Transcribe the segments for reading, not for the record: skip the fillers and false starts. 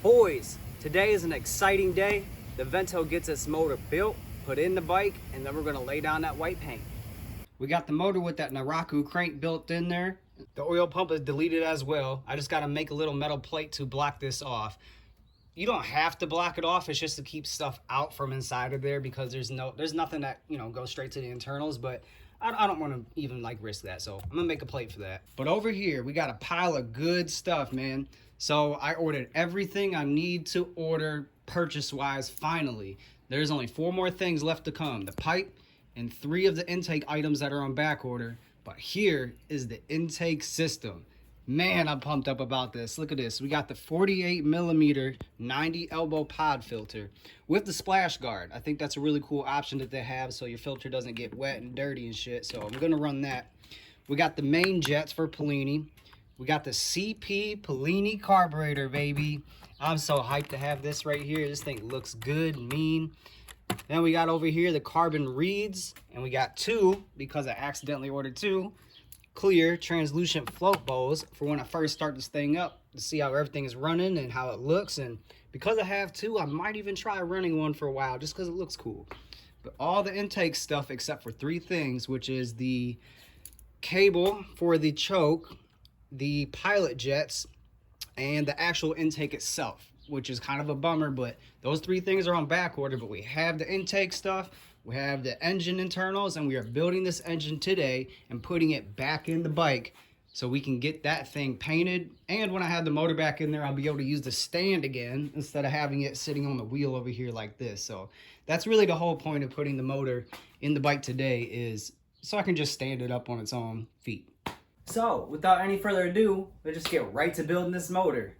Boys, today is an exciting day. The Vento gets its motor built, put in the bike, and then we're gonna lay down that white paint. We got the motor with that Naraku crank built in there. The oil pump is deleted as well. I just gotta make a little metal plate to block this off. You don't have to block it off, it's just to keep stuff out from inside of there because there's nothing that, goes straight to the internals, but I don't want to even risk that, so I'm gonna make a plate for that. But over here, we got a pile of good stuff, man. So I ordered everything I need to order purchase-wise finally. There's only 4 more things left to come. The pipe and 3 of the intake items that are on back order. But here is the intake system. Man, I'm pumped up about this. Look at this. We got the 48mm 90 elbow pod filter with the splash guard. I think that's a really cool option that they have so your filter doesn't get wet and dirty and shit. So I'm going to run that. We got the main jets for Polini. We got the CP Polini carburetor, baby. I'm so hyped to have this right here. This thing looks good, mean. Then we got over here the carbon reeds. And we got 2, because I accidentally ordered 2, clear translucent float bowls for when I first start this thing up to see how everything is running and how it looks. And because I have 2, I might even try running one for a while just because it looks cool. But all the intake stuff except for 3 things, which is the cable for the choke, the pilot jets, and the actual intake itself, which is kind of a bummer, but those 3 things are on back order. But we have the intake stuff, we have the engine internals, and we are building this engine today and putting it back in the bike so we can get that thing painted. And when I have the motor back in there, I'll be able to use the stand again instead of having it sitting on the wheel over here like this. So that's really the whole point of putting the motor in the bike today, is so I can just stand it up on its own feet. So without any further ado, let's just get right to building this motor.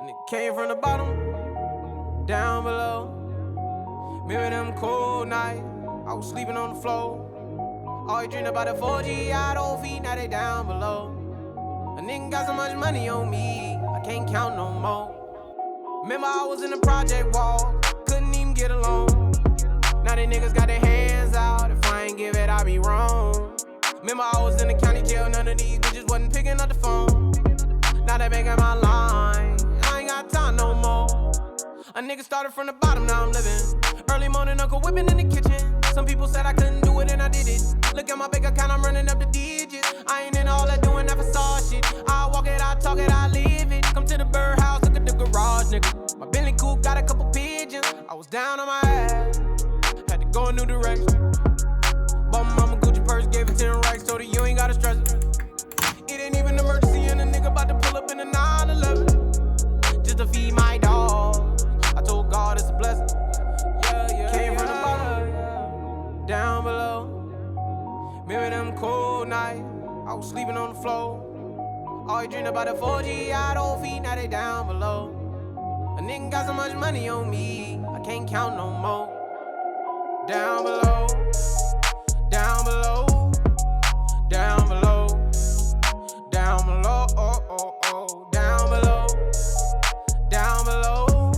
And it came from the bottom, down below. Remember them cold nights, I was sleeping on the floor. Always dream about the 4G out on feet, now they down below. A nigga got so much money on me, I can't count no more. Remember I was in the project wall, couldn't even get along. Now they niggas got their hands out, if I ain't give it, I be wrong. Remember I was in the county jail, none of these bitches wasn't picking up the phone. Now they making my line, I ain't got time no more. A nigga started from the bottom, now I'm living. Early morning, Uncle whipping in the kitchen. Some people said I couldn't do it and I did it. Look at my bank account, I'm running up the digits. I ain't in all that doing that facade shit. I walk it, I talk it, I live it. Come to the birdhouse, look at the garage, nigga. My Bentley coupe got a couple pigeons. I was down on my ass, had to go a new direction. Bought my mama Gucci purse, gave it 10 racks, told her you ain't gotta stress it. It ain't even an emergency and a nigga about to pull up in a 911 just to feed my dog. I told God it's a blessing. Came from the bottom, down below. Remember them cold nights, I was sleeping on the floor. Always dream about the 4G out on feet, now they down below. A nigga got so much money on me, I can't count no more. Down below, down below, down below, down below, oh, oh, oh, down below, down below,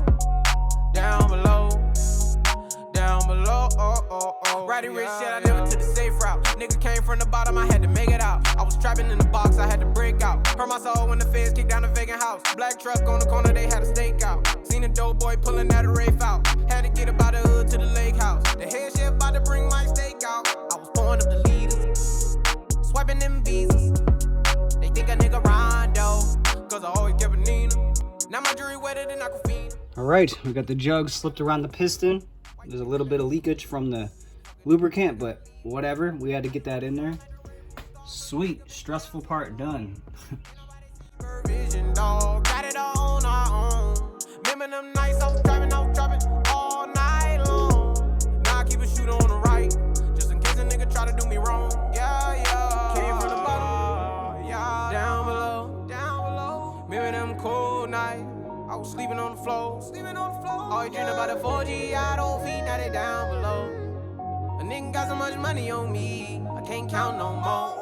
down below, down below, oh, oh, oh. Riding rich shit, I never took the safe route. Nigga came from the bottom, I had to make it out. I was trapping in the box, I had to break out. Hurt my soul when the feds kicked down the vacant house. Black truck on the corner, they had a stakeout. Seen a dope boy pulling that Rafe out. Had to get about the hood to the lake house. The head chef about to bring my steak out. I was pouring up the leaders, swiping them visas. They think a nigga Rondo, cause I always kept a Nina. Now my jewelry wetter than Aquafina. Alright, we got the jug slipped around the piston. There's a little bit of leakage from the lubricant, but whatever, we had to get that in there. Sweet, stressful part done. Vision, dog, got it all on our own. Remember them nights I was driving all night long. Now I keep a shooter on the right, just in case a nigga try to do me wrong. Yeah, yeah. Came from the bottom, yeah. Down below. Remember them cold nights, I was sleeping on the floor. Always dream about the 4G out on feet, now they down below. A nigga got so much money on me, I can't count no more.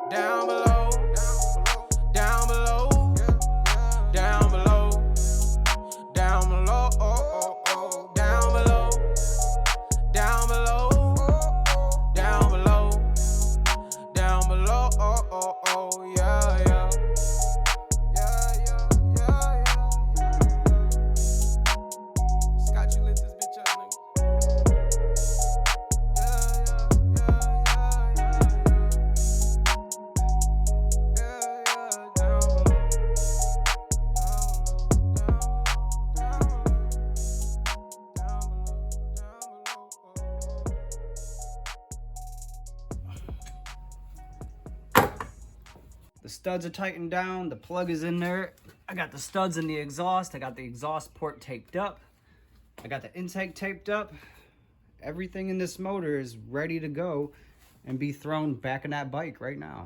Down below, down below, down below, studs are tightened down. The plug is in there. I got the studs in the exhaust. I got the exhaust port taped up. I got the intake taped up. Everything in this motor is ready to go and be thrown back in that bike right now.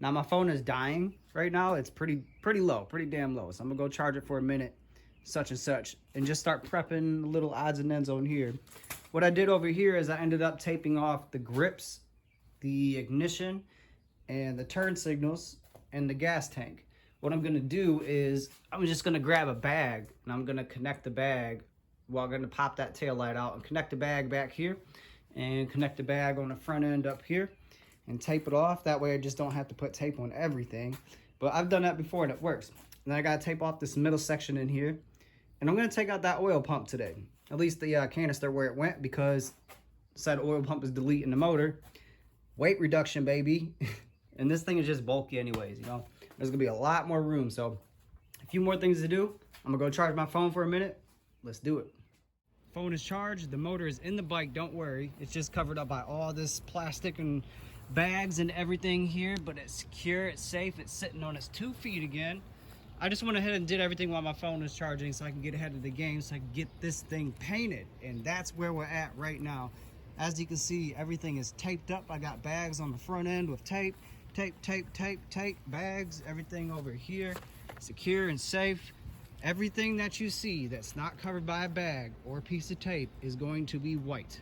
Now my phone is dying right now. It's pretty low, pretty damn low. So I'm gonna go charge it for a minute, such and such, and just start prepping little odds and ends on here. What I did over here is I ended up taping off the grips, the ignition, and the turn signals, and the gas tank. What I'm gonna do is I'm just gonna grab a bag and I'm gonna connect the bag. Well, I'm gonna pop that tail light out and connect the bag back here and connect the bag on the front end up here and tape it off. That way I just don't have to put tape on everything. But I've done that before and it works. And then I gotta tape off this middle section in here. And I'm gonna take out that oil pump today. At least the canister where it went, because it said oil pump is deleting the motor. Weight reduction, baby. And this thing is just bulky anyways, you know. There's gonna be a lot more room. So a few more things to do. I'm gonna go charge my phone for a minute. Let's do it. Phone is charged. The motor is in the bike, don't worry. It's just covered up by all this plastic and bags and everything here, but it's secure, it's safe, it's sitting on its 2 feet again. I just went ahead and did everything while my phone was charging so I can get ahead of the game, so I can get this thing painted. And that's where we're at right now. As you can see, everything is taped up. I got bags on the front end with tape, bags, everything over here, secure and safe. Everything that you see that's not covered by a bag or a piece of tape is going to be white.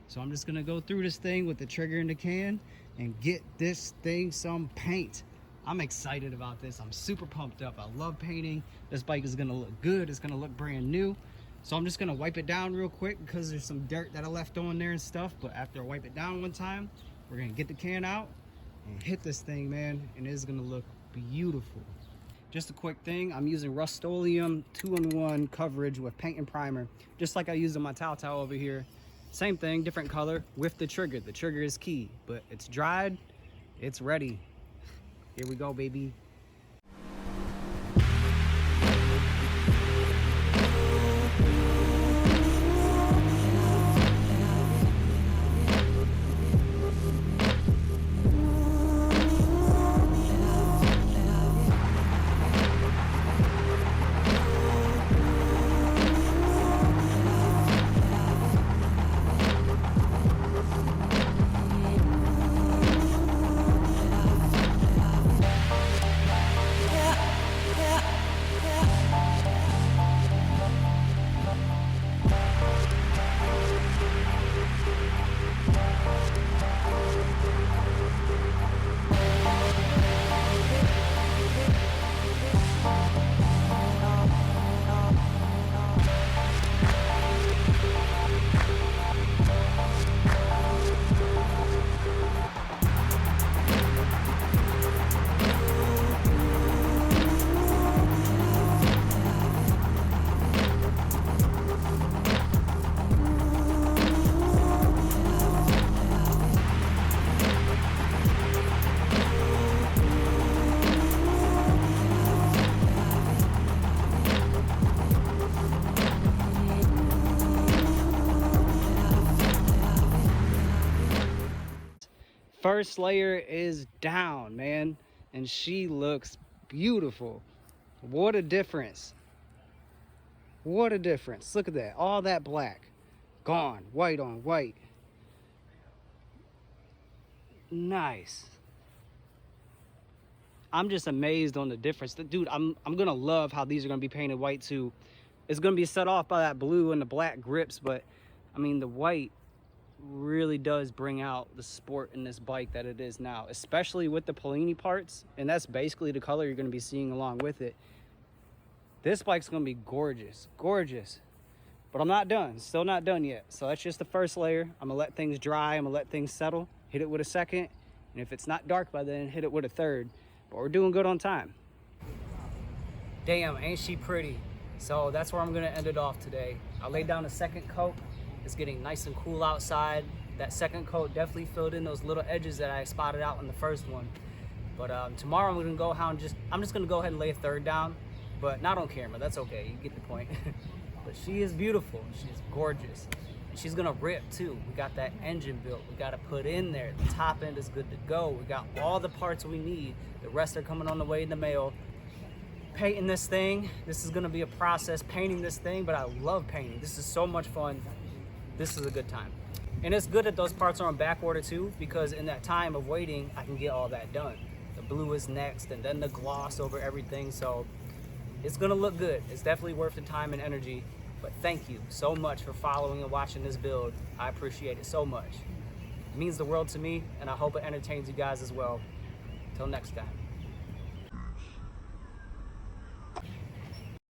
So I'm just gonna go through this thing with the trigger in the can and get this thing some paint. I'm excited about this. I'm super pumped up. I love painting. This bike is gonna look good. It's gonna look brand new. So I'm just gonna wipe it down real quick because there's some dirt that I left on there and stuff. But after I wipe it down one time, we're gonna get the can out and hit this thing, man. And it's gonna look beautiful. Just a quick thing, I'm using Rust-Oleum 2-in-1 coverage with paint and primer, just like I used on my Tao over here. Same thing, different color with the trigger. The trigger is key, but it's dried, it's ready. Here we go, baby. First layer is down, man, and she looks beautiful. What a difference. What a difference. Look at that. All that black gone, white on white. Nice. I'm just amazed on the difference. Dude, I'm gonna love how these are gonna be painted white too. It's gonna be set off by that blue and the black grips, but I mean the white really does bring out the sport in this bike that it is now, especially with the Polini parts, and that's basically the color you're going to be seeing along with it. This bike's going to be gorgeous, gorgeous. But I'm not done, still not done yet. So that's just the first layer. I'm gonna let things dry, I'm gonna let things settle, hit it with a second, and if it's not dark by then, hit it with a third. But we're doing good on time. Damn, ain't she pretty? So that's where I'm gonna end it off today. I laid down a second coat. It's getting nice and cool outside. That second coat definitely filled in those little edges that I spotted out in the first one. But tomorrow I'm gonna go ahead and I'm just gonna go ahead and lay a third down, but not on camera. That's okay. You get the point. But she is beautiful. She's gorgeous. She's gonna rip too. We got that engine built. We got to put in there. The top end is good to go. We got all the parts we need. The rest are coming on the way in the mail. Painting this thing, this is gonna be a process, painting this thing, but I love painting. This is so much fun. This is a good time. And it's good that those parts are on back order too, because in that time of waiting, I can get all that done. The blue is next, and then the gloss over everything, so it's gonna look good. It's definitely worth the time and energy. But thank you so much for following and watching this build. I appreciate it so much. It means the world to me, and I hope it entertains you guys as well. Till next time.